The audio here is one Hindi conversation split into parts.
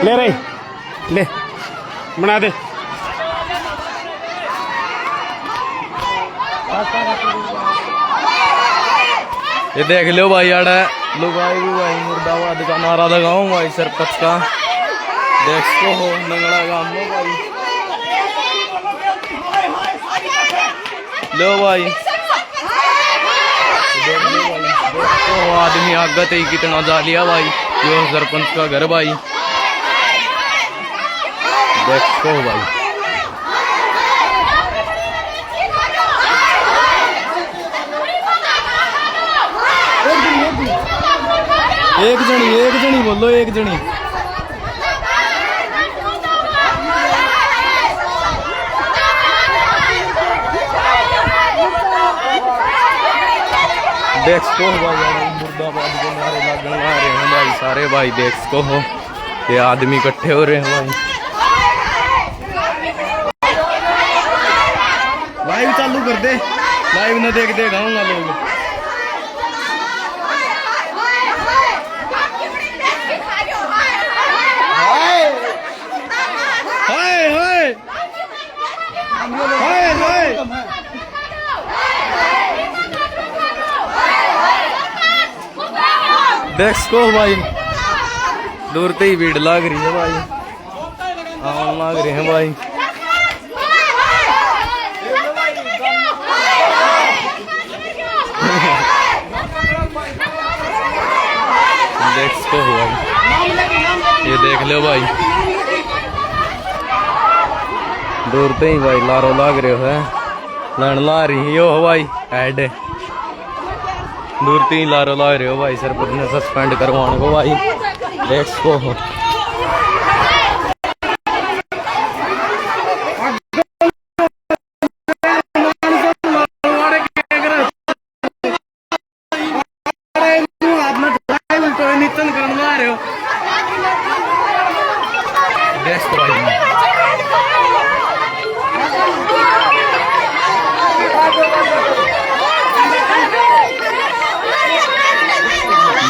ले रही ले बना दे। ये देख लो भाई आड़ा लुगाई भी भाई मुर्दाबाद का नारा लगाऊं भाई सरपंच का। देख को हो नंगड़ा गांव लो भाई, लो भाई देख लो भाई। देखो आदमी आगत ही कितना जा लिया भाई, यो सरपंच का घर भाई। देखो भाई एक जनी बोलो, एक जनी। देखो भाई मुर्दाबाद के नारे लगन आ रहे हैं भाई सारे भाई। देखो हो ये आदमी इकट्ठे हो रहे हैं भाई। लाइव चालू कर दे, लाइव न देख दे गाऊंगा लोग। देखो भाई दूर से ही भीड़ लाग रही है भाई, हाँ लाग रहे हैं भाई। देखो भाई ये देख लो भाई, दूर से ही भाई लारो लाग रहे है, लड़ ला रही हो भाई ऐड। दूर से ही लारो लाग रहे हो भाई, सरपंच ने सस्पेंड करवाने को भाई। देखो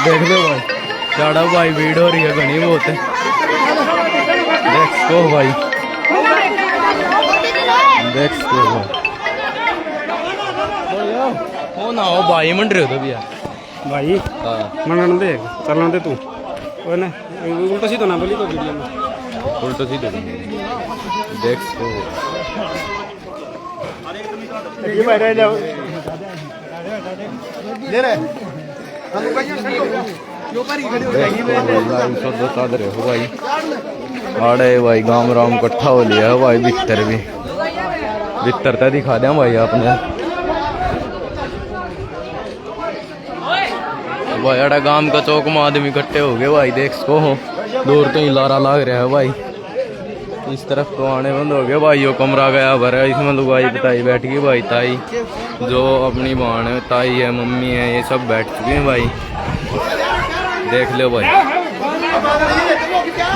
देख लो भाई ज्यादा भाई भीड़ हो रही है घनी बहुत है। देखो भाई देखो हो ना हो भाई मंड रहे हो तो भैया भाई मनन दे चलन दे तू वो ना उल्टा सीधा ना बोली तो वीडियो में उल्टा सीधा। देखो ये भाई रह जाओ ले रे भाई आड़े भाई गांव राम इकट्ठा हो लिया है भाई। भीतर भी भीतर तो दिखा दें भाई आपने भाई आड़ा गांव का चौक में आदमी इकट्ठे हो गए भाई। देखो दूर तो ही लारा लाग रहा है भाई। इस तरफ तो आने बंद हो गया भाई। यो कमरा गया भरा, इसमें लुगाई बताई बैठ गई भाई। ताई जो अपनी बहन है, ताई है, मम्मी है, ये सब बैठ चुके हैं भाई। देख लो भाई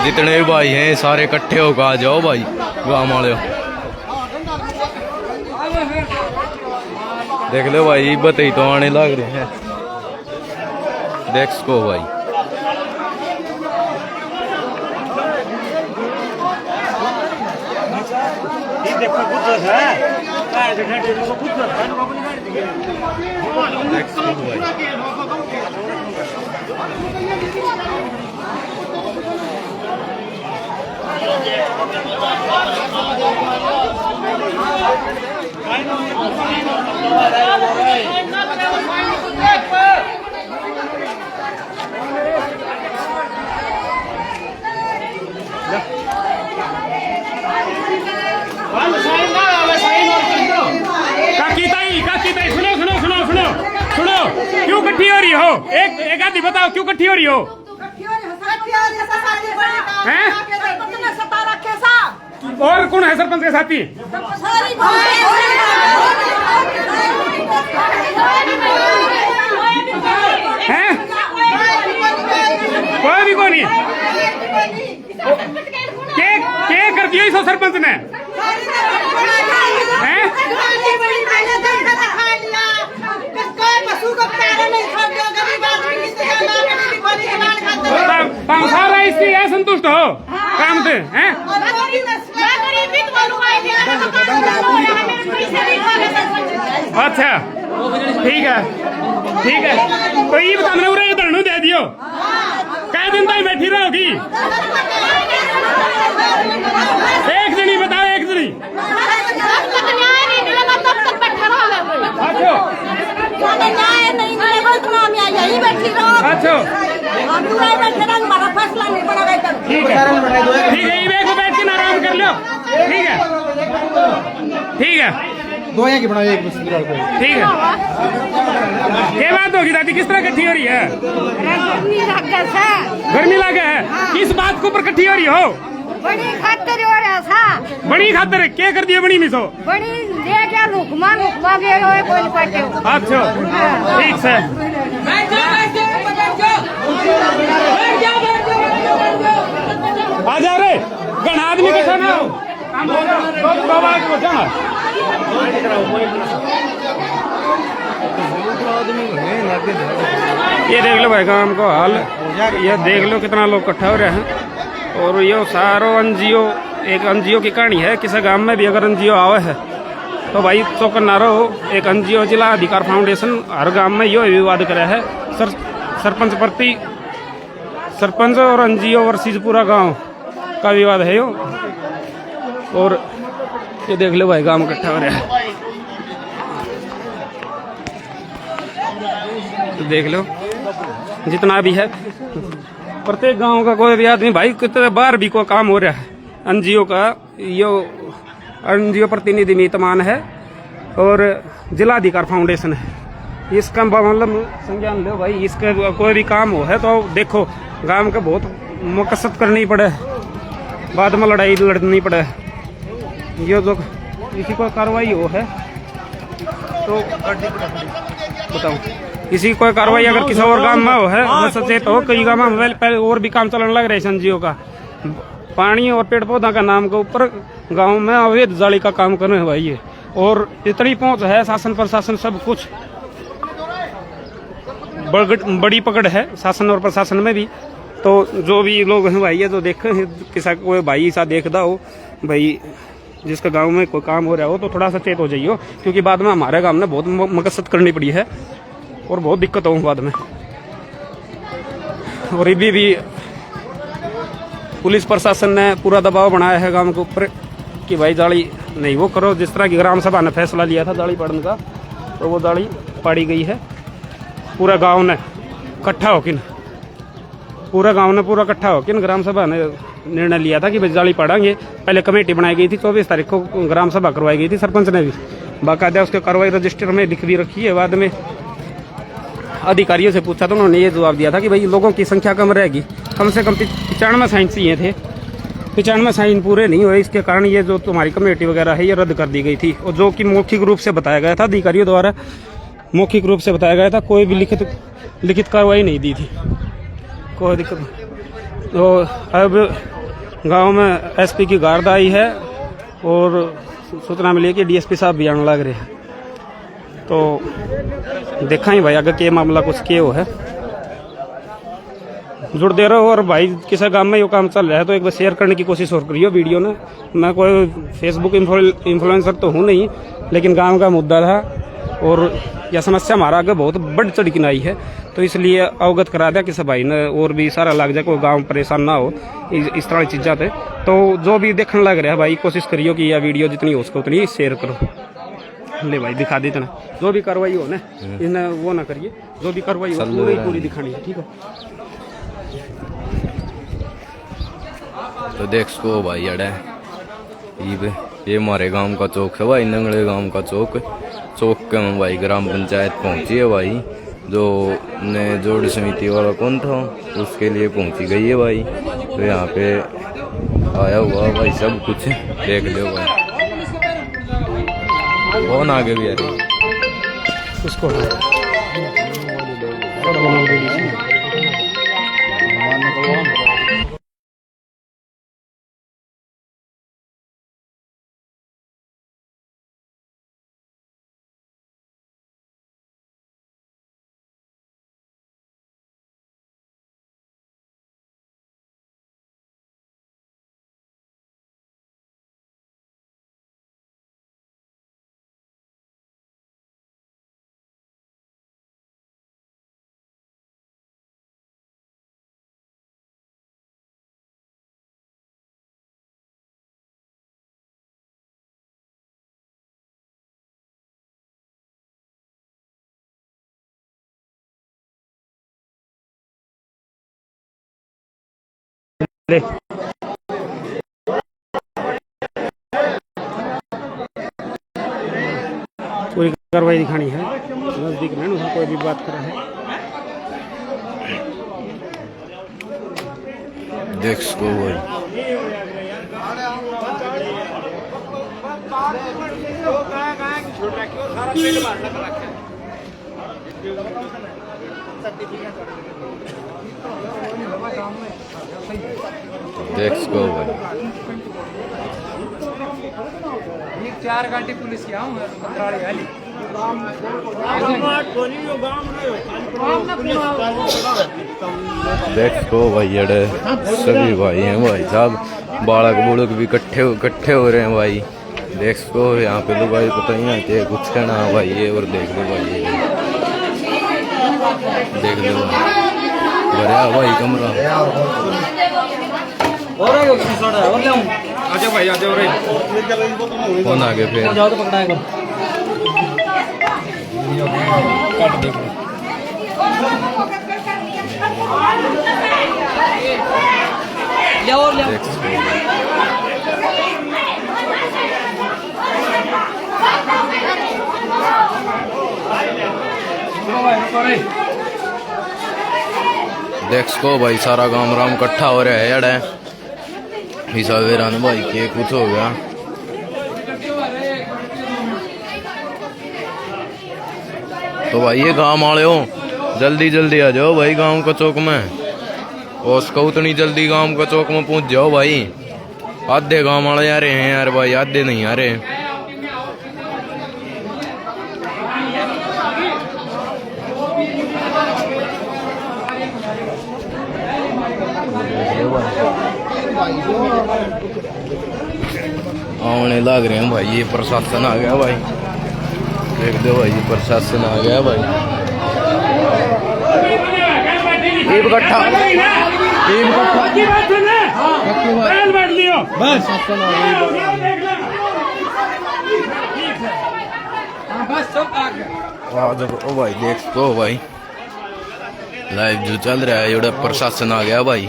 जितने भी भाई हैं सारे इकट्ठे होकर आ जाओ भाई गाँव वाले। देख लो भाई बताई तो आने लग रहे हैं। देखो भाई सुनो क्यों इकट्ठी हो रही हो? एक आदमी बताओ क्यों इकट्ठी हो रही हो? हैं? और कौन है सरपंच के साथी? हैं? कोई भी कौन नहीं क्या कर दिया इस सरपंच ने? हैं? संतुष्ट हो? काम थे हैं? अच्छा ठीक है ठीक है। तो ये बता मैंने उरे धरनू दे दियो कै दिन तक बैठी रहोगी? एक जनी बताओ, एक जनी। अच्छा अच्छा ठीक है ठीक है, ये को बैठ के ना आराम कर लो। ठीक है ठीक है, दो यहाँ की बनाओ, एक ठीक है। क्या बात होगी दादी, किस तरह इकट्ठी हो रही है? गर्मी लगे है। किस बात के ऊपर इकट्ठी हो रही हो? बड़ी खातर हो रहा था। बड़ी खातर क्या कर दिया? बड़ी मिसो बड़ी ले क्या रुकमा रुकमा के रोए कोई पड़ते हो। अच्छा ठीक से आ जा रे गण आदमी कैसा ना हो बाबा को जाना। ये देख लो भाई गांव को हाल, ये देख लो कितना लोग इकट्ठा हो रहे हैं। और ये सारो एनजीओ, एक एनजीओ की कहानी है। किसी गांव में भी अगर एनजीओ आवे है तो भाई चौकन ना रहो। एक एनजीओ जिला अधिकार फाउंडेशन हर गांव में यो विवाद करे है। सरपंच प्रति सरपंच और एनजीओ वर्सेस पूरा गांव का विवाद है यो। और ये देख लो भाई गांव इकट्ठा हो रहा है, तो देख लो जितना भी है प्रत्येक गांव का कोई भी आदमी भाई कितने बार भी कोई काम हो रहा है। एनजीओ का यो एनजीओ प्रतिनिधि मीतमान है और जिला अधिकार फाउंडेशन है। इसका मतलब संज्ञान लो भाई, इसका कोई भी काम हो है तो देखो गांव का बहुत मकसद करनी पड़े, बाद में लड़ाई लड़नी पड़े। ये जो इसी को कार्रवाई हो है तो बताओ, इसी कोई कार्रवाई अगर किसी और गांव में हो है वो सचेत हो। कई गांव में पहले और भी काम चलने लग रहे हैं एनजीओ का। पानी और पेड़ पौधा का नाम के ऊपर गांव में अवैध जाली का काम कर रहे हैं भाई ये। और इतनी पहुंच है शासन प्रशासन सब कुछ बड़ी पकड़ है शासन और प्रशासन में भी। तो जो भी लोग हैं भाई ये तो देखे किसी कोई भाई सा देखता हो भाई जिसका गांव में कोई काम हो रहा हो तो थोड़ा सचेत हो जाइए, क्योंकि बाद में हमारे गांव में बहुत मकसद करनी पड़ी है और बहुत दिक्कत हो बाद में। और अभी भी पुलिस प्रशासन ने पूरा दबाव बनाया है गांव के ऊपर कि भाई जाली नहीं वो करो। जिस तरह की ग्राम सभा ने फैसला लिया था जाली पाड़ने का, तो वो जाली पाड़ी गई है। पूरा गांव ने इकट्ठा होकर पूरा होकर ग्राम सभा ने निर्णय लिया था कि भाई जाली पाड़ेंगे। पहले कमेटी बनाई गई थी, 24 तारीख को ग्राम सभा करवाई गई थी। सरपंच ने भी बाकायदा उसके कार्रवाई रजिस्टर में लिख भी रखी है। बाद में अधिकारियों से पूछा तो उन्होंने ये जवाब दिया था कि भाई लोगों की संख्या कम रहेगी। कम से कम 95 साइन चाहिए थे, 95 साइन पूरे नहीं हुए। इसके कारण ये जो तुम्हारी कमेटी वगैरह है ये रद्द कर दी गई थी। और जो कि मौखिक रूप से बताया गया था अधिकारियों द्वारा, मौखिक रूप से बताया गया था, कोई भी लिखित कार्रवाई नहीं दी थी, कोई दिक्कत नहीं। तो अब गांव में एसपी की गार्ड आई है और सूचना मिली कि डीएसपी साहब भी आने लग रहे हैं। तो देखा ही भाई आगे के मामला कुछ के हो है। जुड़ते रहो। और भाई किसी गांव में ये काम चल रहा है तो एक बार शेयर करने की कोशिश और करियो वीडियो ने। मैं कोई फेसबुक इन्फ्लुएंसर तो हूँ नहीं, लेकिन गांव का मुद्दा था और यह समस्या हमारा आगे बहुत बढ़ चढ़ के आई है, तो इसलिए अवगत करा दिया किसी भाई ने। और भी सारा लग जाए, कोई गांव परेशान ना हो इस तरह की चीज़ा थे। तो जो भी देखने लग रहा है भाई कोशिश करियो कि यह वीडियो जितनी हो सके उतनी शेयर करो। ले भाई दिखा देते ना जो भी कार्रवाई हो ना, इन्हें वो ना करिए, जो भी कार्रवाई हो पूरी दिखानी है, ठीक है। तो देख सको भाई अड़े ये हमारे गांव का चौक है भाई, नंगड़े गांव का चौक के में भाई ग्राम पंचायत पहुंची है भाई। जो ने जोड़ समिति वाला कौन था उसके लिए पहुंची गई है भाई। तो यहाँ पे आया हुआ भाई सब कुछ देख लो भाई। कौन आगे भी आ रही उसको ले पूरी कार्रवाई दिखानी है, नजदीक में उधर कोई भी बात कर रहा है। देख सको भाई देख सको भाई 4 घंटे पुलिस की आऊँ मंत्रालय वाली देख सको भाई अड़े सभी भाई हैं भाई साहब, बालक बुड़क भी इकट्ठे हो रहे हैं भाई। देख सको यहाँ पे तो भाई पता ही नहीं है कुछ कहना भाई ये, और देख लो भाई ये देख लो भरा भाई कमरा। आजा भाई आजा रे कौन आगे फिर जाओ तो पकड़ाएगा ले और ले देख सको देख सको भाई सारा गांव राम इकट्ठा हो रहा है यार हिसाब भाई के कुछ हो गया। तो भाई ये गांव वाले हो जल्दी जल्दी आ जाओ भाई गांव का चौक में, और उसको उतनी जल्दी गांव का चौक में पहुंच जाओ भाई। आधे गांव वाले आ रहे हैं यार भाई, आधे नहीं आ रहे। आने लग रहे हैं भाई, ये प्रशासन आ गया भाई, देख दो भाई ये प्रशासन आ गया भाई। टीम इकट्ठा ओ भाई देख तो भाई लाइव जो चल रहा है, ये प्रशासन आ गया भाई।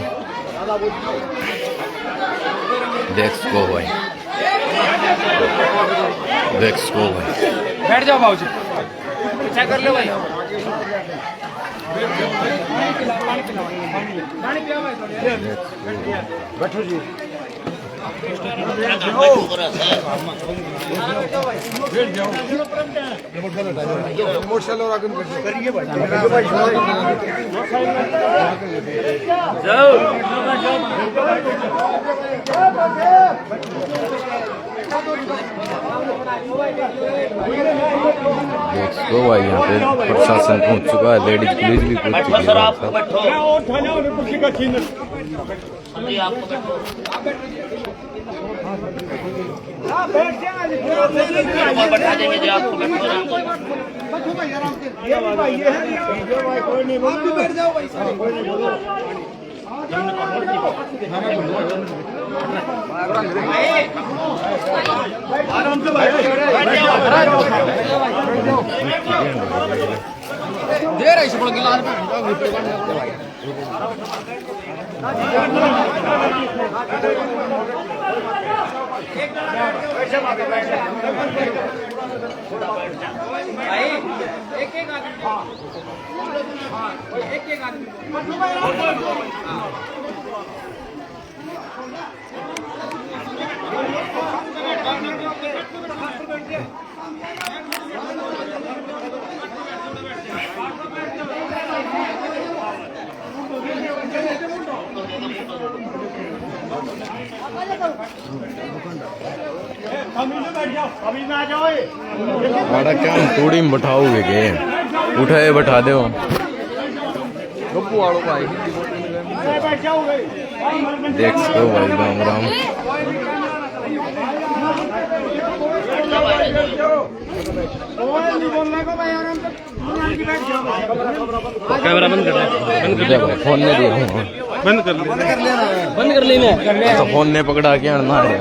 देख सको भाई देख सको भाई बैठ जाओ बाबूजी क्या कर लो भाई बैठो जी देखो भाई यहाँ पे प्रशासन पहुँच चुका है, लेडीज पुलिस भी पहुँच चुकी दे रही से गिलास एक आदमी बड़ा क्या तोड़ी में बैठाओगे के उठाए बैठा दो देख सको भाई राम राम कैमरा बंद कर भाई फोन ने दिया बंद कर लेना अच्छा फोन ने पकड़ा के आना है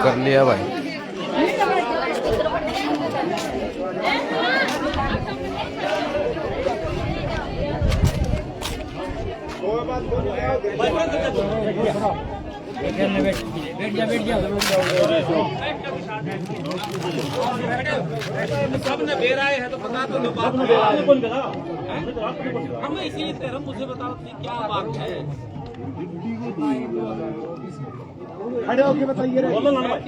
कर लिया भाई सबने बेर आए हैं तो बता दो बात हम इसीलिए तेरा मुझे बताओ क्या बात है खड़े होके बताइए रे बोलो ना भाई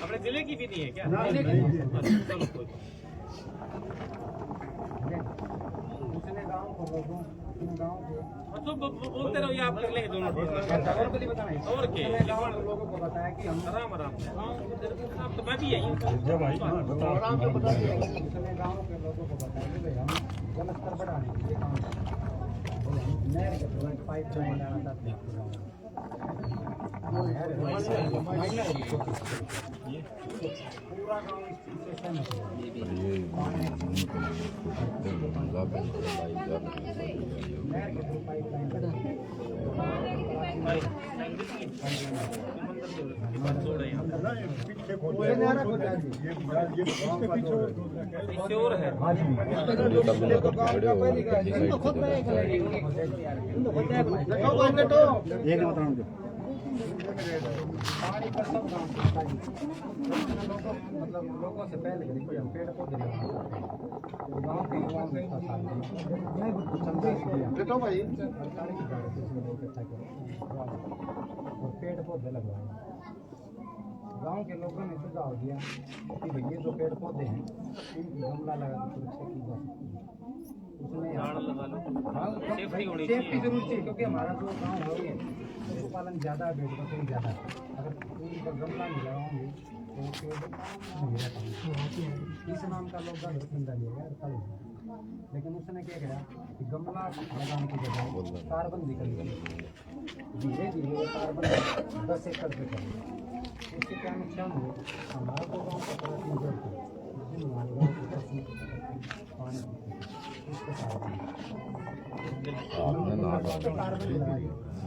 अपने जिले की भी नहीं है क्या? तो बोलते रहो ये आप कर लेंगे दोनों और क्या लोगों को बताया कि हम आराम आराम तो मैं भी यही हूँ गाँव के लोगों को बताया कि भाई हम जलस्तर बढ़ाने के लिए काम नहर के पाइप बनाना चाहते हैं पूरा गाँव इस चीज से सहमत मतलब लोगों से पहले पेड़ पौधे गाँव के युवाओं में और पेड़ पौधे लगवाए गांव के लोगों ने सुझाव दिया कि भाई ये जो पेड़ पौधे हैं इनकी गमला लगा सुरक्षा की जा सकती है उसमें सेफ्टी जरूर चाहिए क्योंकि हमारा जो गाँव है ये पशुपालन ज़्यादा है भेड़ बकरी ज़्यादा है अगर पूरी पर गमला नहीं लगाओगे तो पेड़ नहीं रहता इस नाम का लोग धंधा लिएगा लेकिन उसने क्या किया कि गमला लगाने की जगह तारबंदी कर दी धीरे धीरे वो तारबंदी 10 एकड़ पे कर उससे क्या नुकसान हुआ हमारे को गाँव का पानी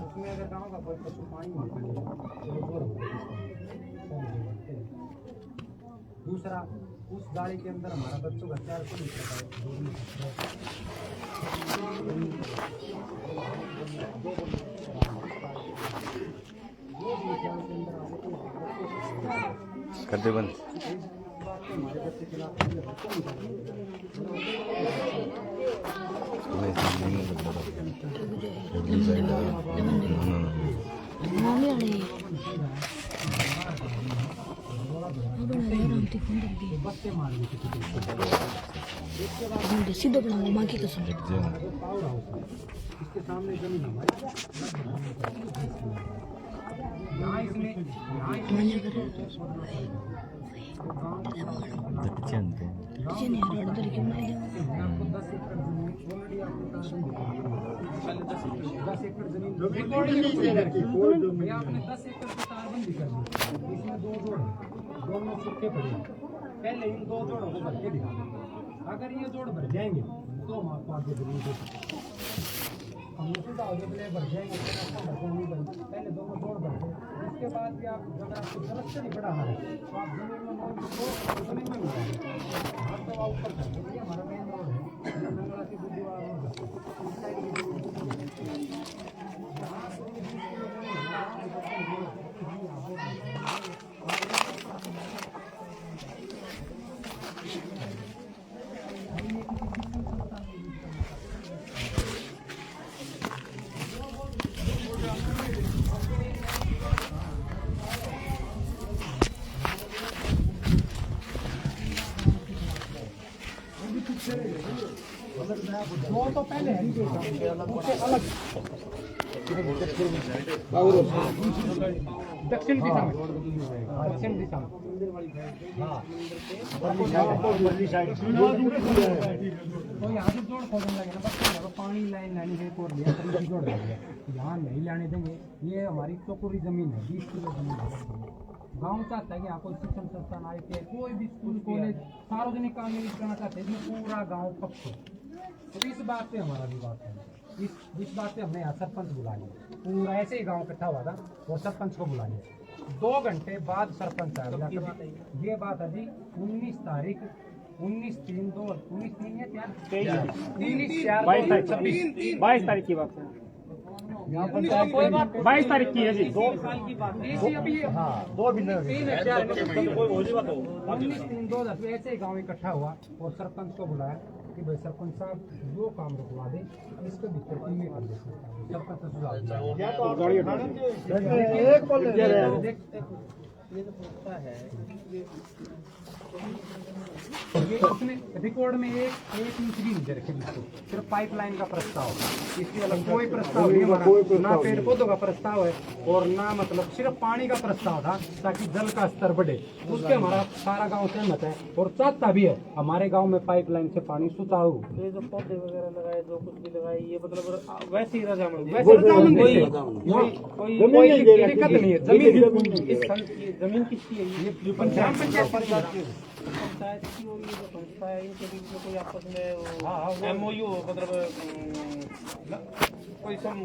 उसमें अगर गाँव का कोई पशु पानी नहीं पिएगा तो दूसरा उस गाड़ी के अंदर हमारा बच्चों का 400 लीटर कर दे बंद हमारे बच्चे खिलाफ सीधा बनाऊंगा माँ की कसम इसके सामने जमीन आपने 10 एकड़ की तारबंदी कर दी इसमें 2 जोड़ दोनों सूखे पड़े पहले इन 2 जोड़ों को भर के दिखा अगर ये जोड़ भर जाएंगे तो हम आपको आगे जरूर दे हम सीधा आगे भर जाएंगे पहले दोनों जोड़ भर जाए उसके बाद भी आप अगर आपको जलस्तर नहीं बढ़ाना है तो आप जमीन में जमीन में मिलाएंगे हाथ दवा ऊपर कर देंगे हमारा मेन रोड है मंगला की बुद्धीवार रोड दो तो पहले है उससे अलग दक्षिण दिशा में, दक्षिण दिशा में। तो यहाँ से जोड़ खोदने लगे ना, बस पानी लाइन लानी है और लिया जोड़ लगे, यहाँ नहीं लाने देंगे। ये हमारी चौकुरी जमीन है, 20 किलो जमीन है। गाँव चाहता है कि आपको शिक्षण संस्थान आए थे, कोई भी स्कूल कॉलेज सार्वजनिक काम नहीं करना चाहते, इसमें पूरा गाँव पक्ष। तो इस बात पे हमारा विवाद है, इस बात पे हमने यहाँ सरपंच बुला लिया, पूरा ऐसे ही गाँव इकट्ठा हुआ था और सरपंच को बुला लिया। 2 घंटे बाद सरपंच आया। ये बात है जी 19 तारीख 22 तारीख की बात है। 22 तारीख की है जी, 2 साल की बात है। हाँ 19/3/2010 ऐसे ही गाँव इकट्ठा हुआ और सरपंच को बुलाया कि भाई सरपंच साहब जो काम रुकवा दे इसके भीतर में कर दे। सरपंच ने सुझाव दिया, उसने रिकॉर्ड में एक इंच भी नहीं रखे, सिर्फ पाइपलाइन का प्रस्ताव, इसके अलग कोई प्रस्ताव नहीं हमारा, ना पेड़ पौधों का प्रस्ताव है और ना मतलब सिर्फ पानी का प्रस्ताव था ताकि जल का स्तर बढ़े। उसके हमारा सारा गांव सहमत है और चाहता भी है हमारे गांव में पाइपलाइन से पानी सुचारू। ये जो पौधे वगैरह लगाए, जो कुछ भी लगाए, ये मतलब वैसे ही रजामंदी, कोई दिक्कत नहीं है। जमीन किसकी है? ये पंचायत पंचायत की और ये जो संस्था है इनके बीच में कोई आपस में MOU मतलब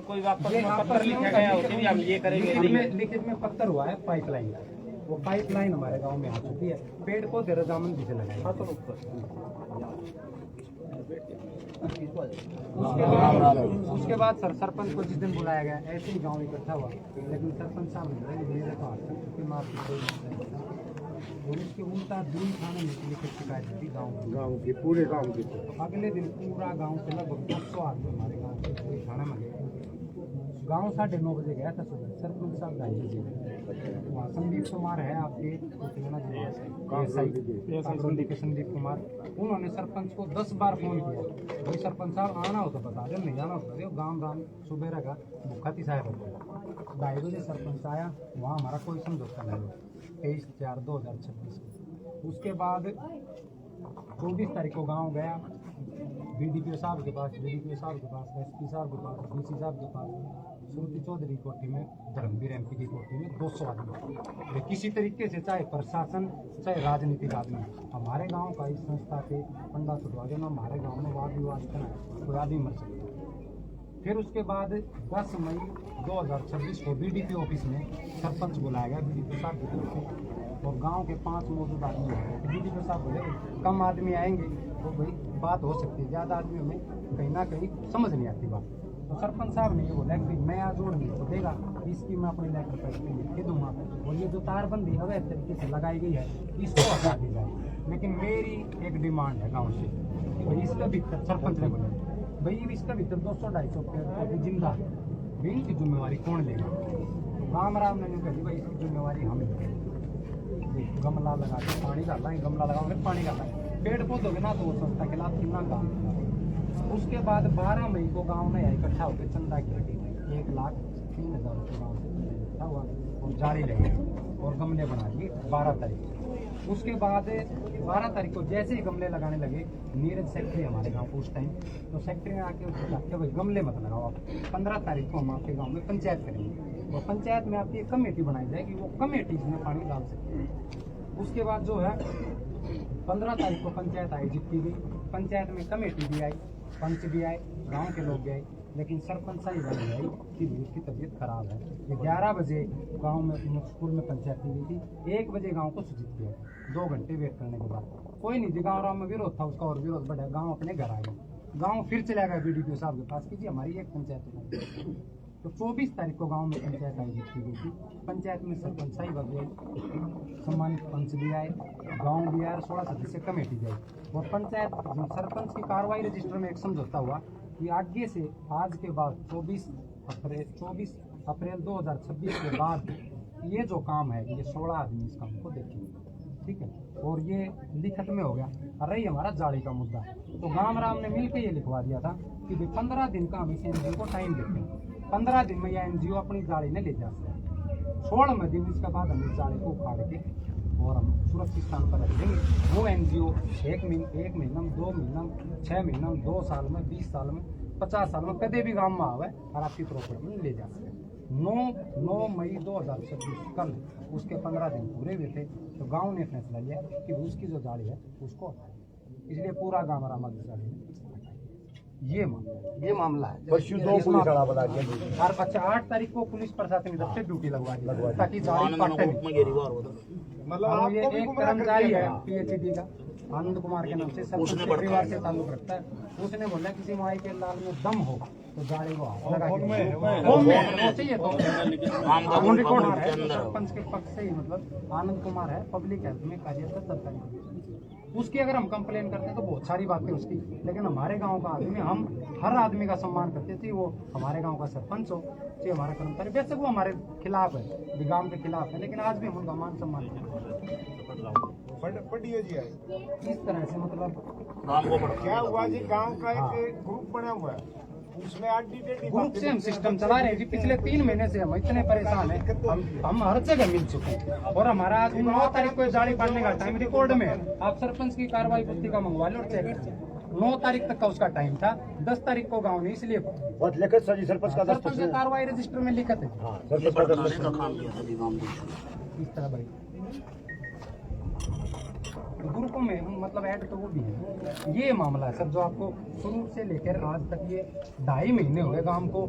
कोई आपस में पत्र लिखा गया हो कि हम ये करेंगे। लिखित में पत्र हुआ है पाइपलाइन का, वो पाइपलाइन हमारे गांव में आ चुकी है, पेड़ पौधे रजामंदी से लगाए। उसके बाद सरपंच को जिस दिन बुलाया गया ऐसे ही गांव इकट्ठा हुआ, लेकिन सरपंच साहब ने और उसके उल्टा 2 थाने में लिखित शिकायत थी गाँव के, पूरे गाँव की। अगले दिन पूरा गाँव से लगभग 200 आदमी हमारे गाँव के पूरे थाना में गए। गाँव 9:30 बजे गया था सुबह, सरपंच साहब 2:30 बजे। वहाँ संदीप कुमार है आपके संदीप कुमार, उन्होंने सरपंच को 10 बार फोन किया, भाई सरपंच साहब आना हो तो बता दो, नहीं आना हो तो बता दो। गाँव सुबह का भूखा तिसाया होता है। 2:30 बजे सरपंच आया, वहाँ हमारा कोई समझौता नहीं हुआ 23/4/2026 को। उसके बाद 24 तारीख को गांव गया, BDPO साहब के पास, SSP साहब के पास, DC साहब के पास, श्रुति चौधरी कोठी में, धर्मवीर MP की कोठी में 200 आदमी। किसी तरीके से चाहे प्रशासन चाहे राजनीतिक आदमी हमारे गांव का इस संस्था के फंडा छुटवा देना, हमारे गांव में वाद विवाद करना, कोई आदमी मर सकता है। फिर उसके बाद 10 मई 2026 को BDPO ऑफिस में सरपंच बुलाया गया BDPO साहब की तरफ से, और गांव के 5 मौजूद आदमी हैं। BDPO साहब बोले कम आदमी आएंगे तो भाई बात हो सकती है, ज़्यादा आदमियों में कहीं ना कहीं समझ नहीं आती बात। तो सरपंच साहब ने ये बोला कि मैं आज जोड़ नहीं तो देगा, इसकी मैं अपने लेटर पर लिख दूंगा, और ये जो तारबंदी अवैध तरीके से लगाई गई है इसको हटा दी जाए। लेकिन मेरी एक डिमांड है गाँव से कि भाई इसका भीतर, सरपंच ने बोला भाई इसका भीतर 200-250 पेड़ जिंदा है, इनकी जिम्मेवारी कौन लेगा? राम ने कही भाई इसकी जिम्मेवारी हम लेंगे, गमला लगा के पानी डालना है, गमला लगाओगे पानी डालना है, पेड़ पौधों के ना तो वो संस्था के खिलाफ कितना काम। उसके बाद 12 मई को गाँव में इकट्ठा होकर चंदा की 1,03,000 रुपये गाँव से इकट्ठा हुआ और जारी लगे और गमले बना दिए 12 तारीख। उसके बाद 12 तारीख को जैसे ही गमले लगाने लगे, नीरज सेक्रेटरी हमारे गांव को उस टाइम, तो सेक्रेटरी ने आके उसको कहा कि भाई गमले मत लगाओ आप, 15 तारीख को हम आपके गांव में पंचायत करेंगे और पंचायत में आपकी एक कमेटी बनाई जाएगी, वो कमेटी इसमें पानी डाल सकती है। उसके बाद जो है 15 तारीख को पंचायत आयोजित की गई, पंचायत में कमेटी भी आई, पंच भी आए, गाँव के लोग भी आए, लेकिन सरपंच साहब नहीं आई कि उसकी तबीयत खराब है। 11 बजे गांव में स्कूल में पंचायत की गई थी, 1 बजे गांव को सूचित किया, 2 घंटे वेट करने के बाद कोई नहीं, गाँव में विरोध था उसका और विरोध बढ़ा, गांव अपने घर आ गया। गांव फिर चला गया BDPO साहब के पास कि जी हमारी एक पंचायत है। तो 24 तारीख को गांव में पंचायत आयोजित की गई थी, पंचायत में सरपंच साहिब भी आई, सम्मानित पंच भी आए, गाँव भी आए, 16 सदस्य कमेटी भी आई और पंचायत सरपंच की कार्रवाई रजिस्टर में एक समझौता हुआ कि आगे से आज के बाद 24 अप्रैल 2026 के बाद ये जो काम है ये 16 आदमी इस काम को देखेंगे। ठीक है, और ये लिखत में हो गया। और रही हमारा जाली का मुद्दा, तो गांव राम ने मिलकर ये लिखवा दिया था कि भाई 15 दिन का हम इस एनजीओ को टाइम देते हैं, 15 दिन में यह एनजीओ अपनी जाली ने ले जा सकते हैं। 16वें दिन इसके बाद हम इस जाली को उखाड़ के और हम सुरक्षित स्थान पर रख देंगे। वो एनजीओ 1 महीना में, 2 महीना में, 6 महीना में, 2 साल में, 20 साल में, 50 साल में कदे भी गांव में आवे और आपकी प्रॉपर्टी में ले जा सकते हैं। 9 मई 2026 कल उसके 15 दिन पूरे हुए थे, तो गांव ने फैसला लिया कि उसकी जो जाली है उसको हटाएं। इसलिए पूरा गांव रामा की जाली ये मामला है। और अच्छा 8 तारीख को पुलिस प्रशासन की तरफ से ड्यूटी लगवा दी ताकि जाली पट्टे मतलब ये एक कर्मचारी है PHD का आनंद कुमार के नाम से, सब परिवार से ताल्लुक रखता है। उसने बोला किसी माई के लाल में दम हो तो जाली को लगा चाहिए। तो रिकॉर्ड है सरपंच के पक्ष से ही, मतलब आनंद कुमार है, पब्लिक हेल्थ में कार्यरत सरकारी। उसकी अगर हम कंप्लेन करते हैं तो बहुत सारी बातें उसकी, लेकिन हमारे गांव का आदमी, हम हर आदमी का सम्मान करते थे, वो हमारे गांव का सरपंच हो चाहे हमारा कर्मचारी, वैसे वो हमारे खिलाफ है, गांव के खिलाफ है, लेकिन आज भी हम उनका मान सम्मान करते हैं। इस तरह से मतलब क्या हुआ जी, गांव का एक ग्रुप बना हुआ है, उसमें ग्रुप से हम सिस्टम चला रहे हैं जी। पिछले 3 महीने से हम इतने परेशान हैं, हम हर जगह मिल चुके हैं। और हमारा आज 9 तारीख को जाली पाड़ने का टाइम रिकॉर्ड में है, आप सरपंच की कार्रवाई पुस्तिका मंगवा लो और चेक करें। 9 तारीख तक का उसका टाइम था, 10 तारीख को गाँव ने इसलिए सरपंच का कार्रवाई रजिस्टर में लिखत है इस तरह भाई ग्रुपों में, मतलब ऐड तो वो भी है। ये मामला है सर जो आपको शुरू से लेकर आज तक ये 2.5 महीने हो गए गांव को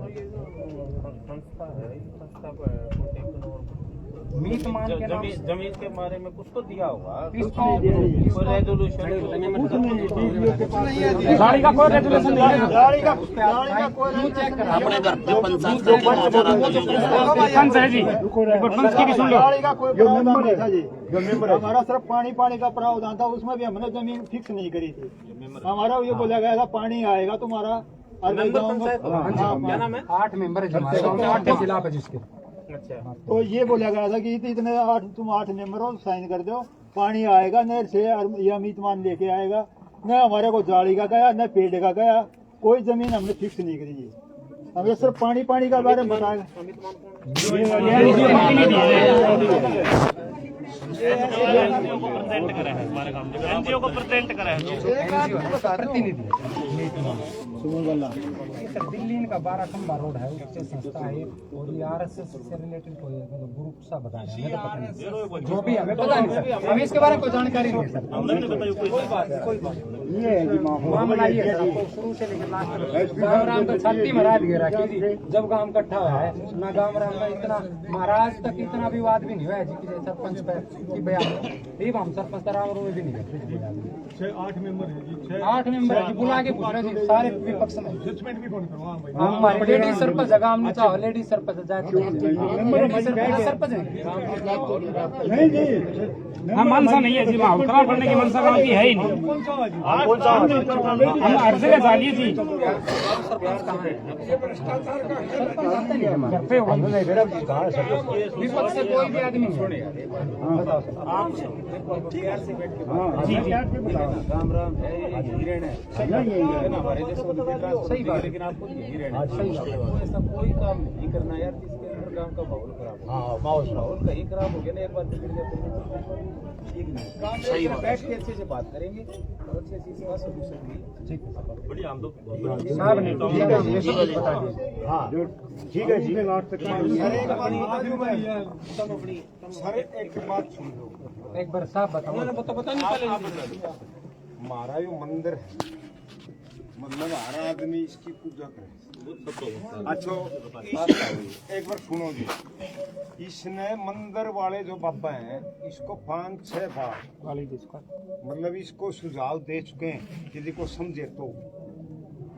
मीत मान के नाम जमीन के बारे में कुछ तो दिया होगा, रेजोल्यूशन गाड़ी का कोई रेजोल्यूशन नहीं है, गाड़ी का कोई चेक करा अपने घर पे पंचायत है जी, पंच की भी सुन लो। गाड़ी का कोई प्रावधान नहीं था जी, जो मेंबर हमारा सिर्फ पानी का प्रावधान था, उसमें भी हमने जमीन फिक्स नहीं करी थी। हमारा ये बोला गया था पानी आएगा तुम्हारा, क्या नाम है, 8 मेंबर है हमारे गाँव में, 8 के खिलाफ है जिसके। अच्छा, तो ये बोला गया था कि इतने 8 मेंबर हो, साइन कर दो, पानी आएगा नहर से, ये अमित मान लेके आएगा। न हमारे को जाली का गया, न पेड़ का गया, कोई जमीन हमने फिक्स नहीं करी जी। हमें सिर्फ पानी का बारे में बताया। एनजीओ को प्रेजेंट करा है। दिल्ली इनका 12 खंबा रोड है, उससे संस्था है, और ये RSS से रिलेटेड कोई मतलब ग्रुप सा बता रहे हैं, पता नहीं जो भी हमें पता नहीं सर, हमें इसके बारे में कोई जानकारी नहीं है सर। कोई बात मामला ये है आपको शुरू से लेकर लास्ट तक गाँव राम तो छाती मरा दिए रखी जी। जब गाँव इकट्ठा हुआ है ना, गाँव राम में इतना महाराज तक इतना विवाद भी नहीं हुआ है जी कि सरपंच पे की बयान हम सरपंच तराव में भी नहीं करते। 8 मेंबर है जी, 8 मेंबर है, बुला के पूछ रहे जी सारे विपक्ष में। हमारे लेडीज सरपंच है, गाँव में चाहो लेडीज सरपंच सरपंच है, हम मनसा नहीं है जी, वहाँ खराब करने की मनसा गाँव की है ही नहीं, हम हर जगह जालिए जी। विपक्ष से कोई भी आदमी नहीं। राम राम है, हिरण है, हमारे जैसे सही बात, लेकिन आपको यही रहना चाहिए। ऐसा कोई काम नहीं करना यार जिसके अंदर गांव का माहौल खराब हो। माहौल कहीं खराब हो गया ना एक बार तो ठीक नहीं। सही बात, बैठ के अच्छे से बात करेंगे और अच्छी इसका सोल्यूशन भी ठीक है। बढ़िया, हम लोग ठीक है जी। सर एक बात सुन लो, एक बार साफ बताओ। हमारा जो मंदिर है, मतलब हर आदमी इसकी पूजा करे। अच्छा एक बार सुनो जी, इसने मंदिर वाले जो बाबा हैं इसको 5-6 बार मतलब इसको सुझाव दे चुके हैं, किसी को समझे तो।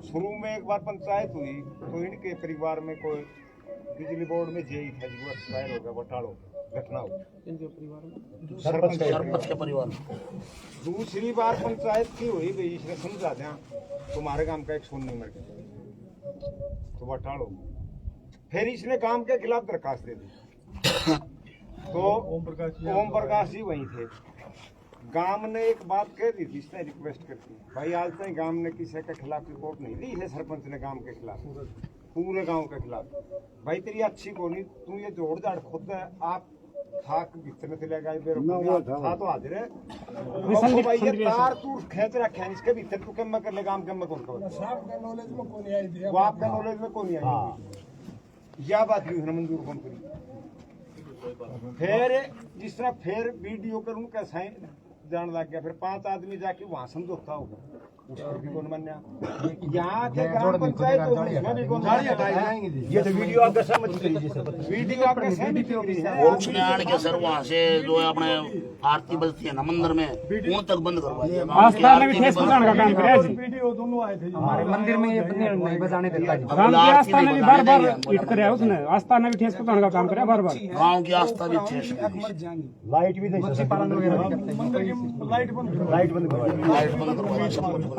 शुरू में एक बार पंचायत हुई तो इनके परिवार में कोई बिजली बोर्ड में जेई था, जो एक्सपायर हो गया, घोटाला घटना हो सरपंच के परिवार में। दूसरी बार पंचायत की हुई भाई, इसने समझा दिया तुम्हारे काम का 100 नंबर तो घोटाला हो। फिर इसने काम के खिलाफ दरखास्त दे दी, तो ओम प्रकाश जी वहीं थे। गांव ने एक बात कह दी थी, इसने रिक्वेस्ट करती भाई आज तक गांव ने किसी के खिलाफ रिपोर्ट नहीं दी है, सरपंच ने गांव के खिलाफ, पूरे गांव के खिलाफ। भाई तेरी अच्छी को नहीं, तू ये जोड़ जाड़ खुद है, आप थाक भीतर से लगा था तो हाजिर है भाई, ये तार तू खींच रखे हैं इसके भीतर, तू कम कर ले काम कम कौन कर, वो आपका नॉलेज में कौन नहीं आई, यह बात हुई है मंजूर कौन करी। फिर जिस तरह फिर वीडियो करूं कैसा जान लग गया, फिर 5 आदमी जाके वहां समझौता होगा, उस पर भी कौन मान्या, यहाँ के ग्राम पंचायत उसमें भी कौन, ये तो वीडियो आपका सहमति वीडियो आपका सहमति उसने आड़ के सर वहाँ से जो है अपने आरती बजती है ना मंदिर में, उन तक बंद करवाई। आस्था ने भी ठेस पहुंचाने का काम किया जी, वीडियो दोनों आए थे हमारे मंदिर में ये नहीं बजाने देता जी। राम की आस्था ने भी बार बार हिट कराया उसने, आस्था ने भी ठेस पहुंचाने का काम कराया बार बार। गाँव की आस्था भी ठेस, लाइट भी नहीं, पालन वगैरह लाइट बंद करवाई,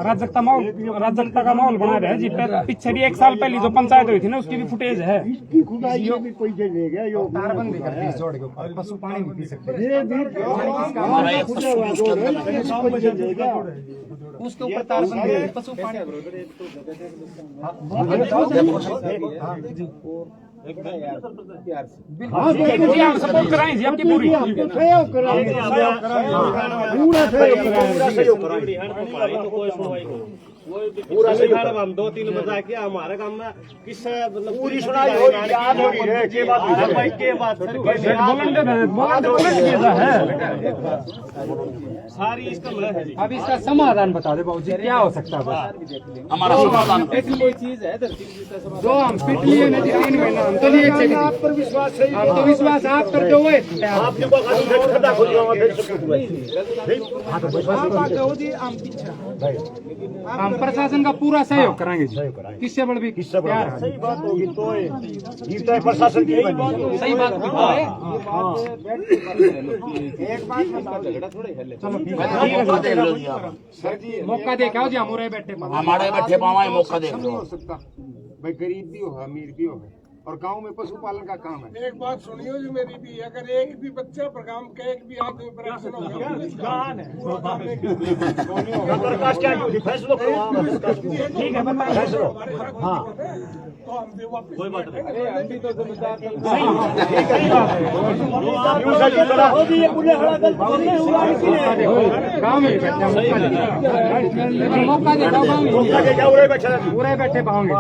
राजकता का माहौल बना रहा है जी। पीछे भी 1 साल पहले जो पंचायत हुई थी ना, उसकी भी फुटेज है। इसकी खुदाई भी पैसे ले गया, यो तारबंदी कर दी जोड़ के ऊपर, पशु पानी नहीं पी सकते। उसके ऊपर तारबंदी है, पशु पानी बिल्कुल आप सपोर्ट कराएं जी, आपकी पूरी पूरा हम 2-3 बजा के हमारे काम में किससे मतलब पूरी सुनाई हो रही है, के बात सारी इसका अब इसका समाधान बता दे बाबू जी, क्या हो सकता है हमारा समाधान ये चीज है जो हम पिट लिए ना 3 महीना, हम तो लिए आप पर विश्वास है, हम तो विश्वास आप करते हुए आपके को खड़ा हो जाओ हम प्रशासन का पूरा सहयोग कराएंगे जी, किससे बड़ भी सही बात होगी तो ये प्रशासन की सही बात है। एक बात झगड़ा थोड़े है, चलो देख लो जी आप, सर जी मौका देखा जी, हमारे बैठे हमारे बैठे पावा मौका देख नहीं लो। हो सकता भाई, गरीब भी हो अमीर भी हो, और गांव में पशुपालन का काम है। एक बात सुनियो जो मेरी भी, अगर एक भी बच्चा पर काम का एक भी आदमी पर एक्शन हो गया फैसलो ठीक है बताइए। हाँ तो हम दे वापस कोई बात नहीं, गाँव में मौका देखा, पूरे बैठे पाओगे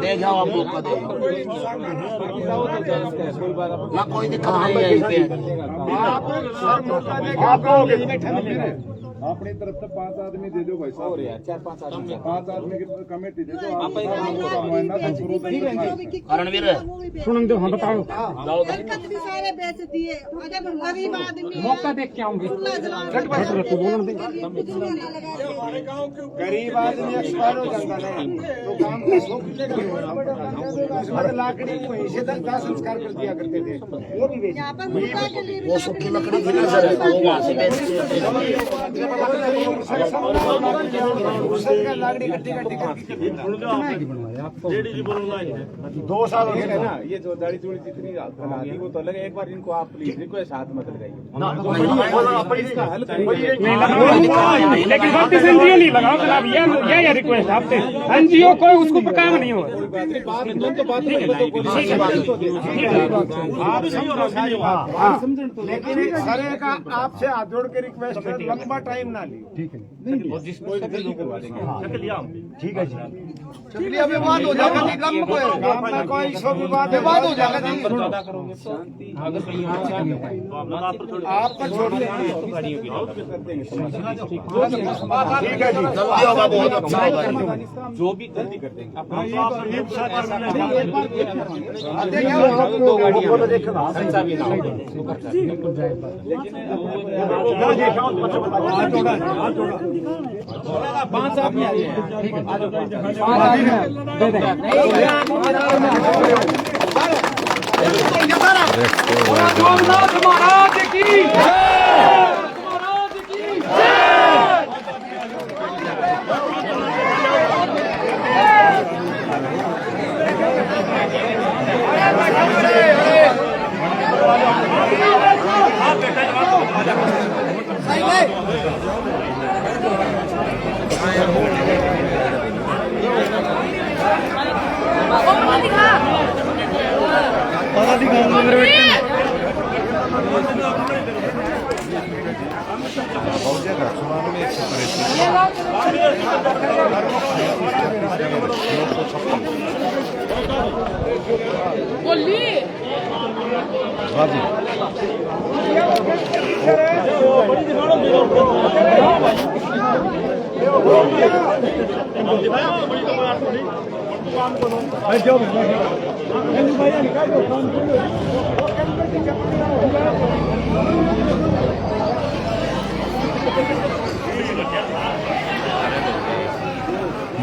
देखा आप मौका दे, ना कोई दिक्कत नहीं है इस पे। अपनी तरफ से 5 आदमी दे दो भाई साहब, 4-5 आदमी की कमेटी दे दो आप। करणवीर सुन दो, हाँ बताओ। सारे बेच दिए, अगर गरीब आदमी मौका देख के आऊंगी। गरीब आदमी एक्सपायर हो जाता है तो काम का शौक लाकड़ी को वहीं से दाह संस्कार कर दिया करते थे, वो भी बेच, वो सूखी लकड़ी थी ना सर, वो वहाँ से बेच लाकड़ी कट्टी 2 साल हो गए ना। ये जो दाढ़ी चूड़ी जितनी बना दी वो तो लगे, एक बार इनको आप प्लीज रिक्वेस्ट हाथ मत लगाइए, लेकिन बात एनजीओ नहीं लगाओ जनाब, ये रिक्वेस्ट आपसे, एनजीओ कोई उसको पर काम नहीं हो। लेकिन सर का आपसे हाथ जोड़ के रिक्वेस्ट है, लंबा टाइम ना लियो, ठीक है? ठीक है जी, चलिए विवाद हो जाएगा जी, काम में कोई सो विवाद हो जाएगा जी, आप पर छोड़ ठीक है जी, जल्दी होगा, बहुत अच्छा होगा। जो भी गलती कर देंगे पांच आदमी महाराज की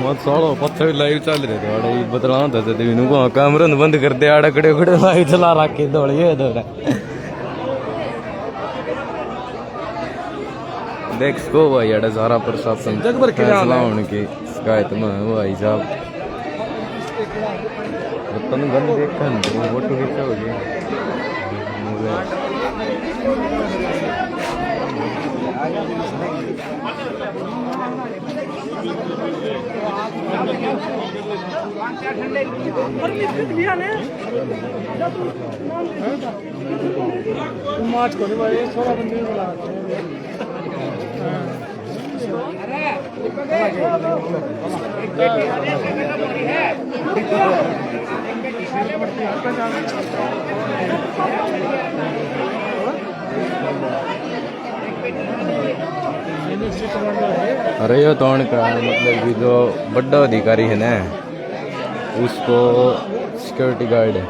मत सालो पत्थर लाइव चल रहे थे आड़े बदला होता था तेनू को कैमरा बंद कर दे आड़े खड़े खड़े लाइव चला रखे दौड़िए दौड़ा देख को भाई आड़े सारा प्रशासन फैसला होने की शिकायत में है भाई साहब रतन गंद देखन फोटो खींचा हो गया मार्च को नहीं भाई 16 बंदे बुला अरे ये तो का मतलब कि जो बड़ा अधिकारी है ना उसको सिक्योरिटी गार्ड है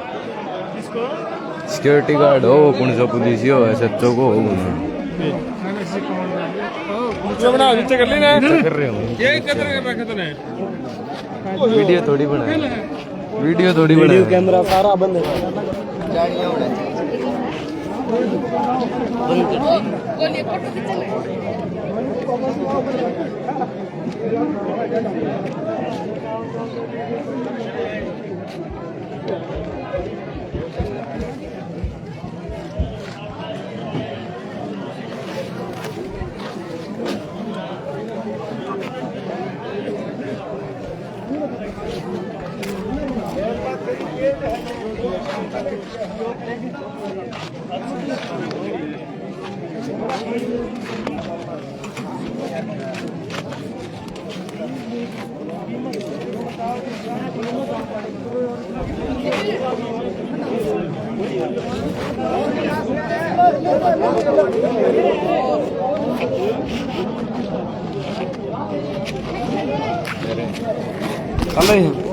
सिक्योरिटी गार्ड हो कौन सा पुलिस हो ऐसे को हो कर लेना कर रहे हो वीडियो थोड़ी बना कैमरा सारा बंद है चल रही है।